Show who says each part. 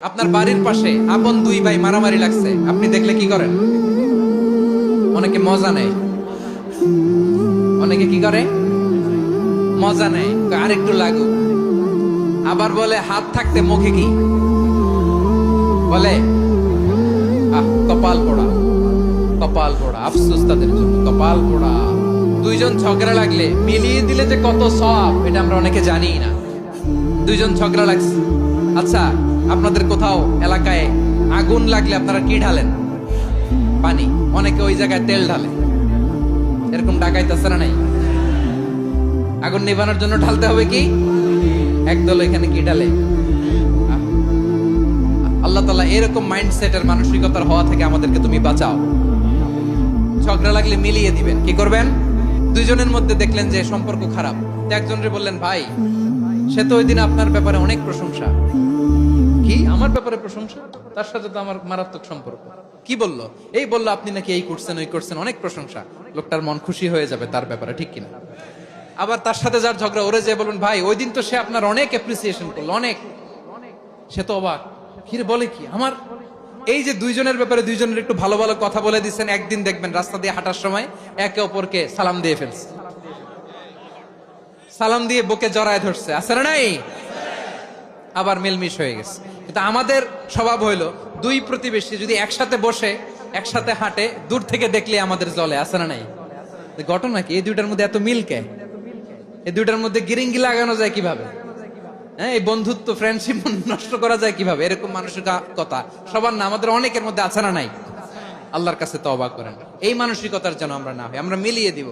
Speaker 1: আপনার বাড়ির পাশে আপন দুই ভাই মারামারি লাগছে, আপনি দেখলে কি করেন? অনেকে মজা নেয়, অনেকে কি করে মজা নেয়, আরেকটু লাগুক। আবার বলে হাত থাকতে মুখে কি বলে, কপাল পোড়া, কপাল পোড়া। আফসোস তাদের জন্য, কপাল পোড়া। দুইজন ঝগড়া লাগলে মিলিয়ে দিলে যে কত সওয়াব, এটা আমরা অনেকে জানি না। দুইজন ঝগড়া লাগছে, আচ্ছা আপনাদের কোথাও এলাকায় আগুন লাগলে আপনারা কি ঢালেন? পানি। অনেকে ওই জায়গায় তেল ঢালে, এরকম ডাকাইতেছে না? নাই, আগুন নিভানোর জন্য ঢালতে হবে কি? একদল এখানে কি ঢালে? আল্লাহ তাআলা এরকম মাইন্ডসেটের মানসিকতার হওয়া থেকে আমাদেরকে তুমি বাঁচাও। ঝগড়া লাগলে মিলিয়ে দিবেন। কি করবেন? দুইজনের মধ্যে দেখলেন যে সম্পর্ক খারাপ, একজনরে বললেন, ভাই সে তো ওই দিন আপনার ব্যাপারে অনেক প্রশংসা। কি আমার ব্যাপারে প্রশংসা? তার সাথে তো আমার মারাত্মক সম্পর্ক। কি বললো? এই বললো আপনি নাকি এই করছেন ওই করছেন, অনেক প্রশংসা। লোকটার মন খুশি হয়ে যাবে তার ব্যাপারে, ঠিক কিনা? আবার তার সাথে যার ঝগড়া, ওরে যে বলবেন, ভাই ওই দিন তো সে আপনার অনেক অ্যাপ্রিসিয়েশন করলো, অনেক। সে তো অবাক, কি বলে কি আমার? এই যে দুইজনের ব্যাপারে দুইজনের একটু ভালো ভালো কথা বলে দিচ্ছেন, একদিন দেখবেন রাস্তা দিয়ে হাঁটার সময় একে অপরকে সালাম দিয়ে ফেলছে, সালাম দিয়ে বুকে জড়ায় ধরছে, আছে না নাই? আবার মিলমিশ হয়ে গেছে। কিন্তু আমাদের স্বভাব হইলো, দুই প্রতিবেশী যদি একসাথে বসে একসাথে হাঁটে, দূর থেকে দেখলে আমাদের জলে, আছে না নাই? ঘটনা কি? এই দুইটার মধ্যে এত মিল কে? এই দুইটার মধ্যে গিরিঙ্গি লাগানো যায় কিভাবে? হ্যাঁ, এই বন্ধুত্ব ফ্রেন্ডশিপ নষ্ট করা যায় কিভাবে? এরকম মানসিকতা সবার না, আমাদের অনেকের মধ্যে আছে না নাই? আল্লাহর কাছে তওবা করেন, এই মানসিকতার যেন আমরা না হই, আমরা মিলিয়ে দিব।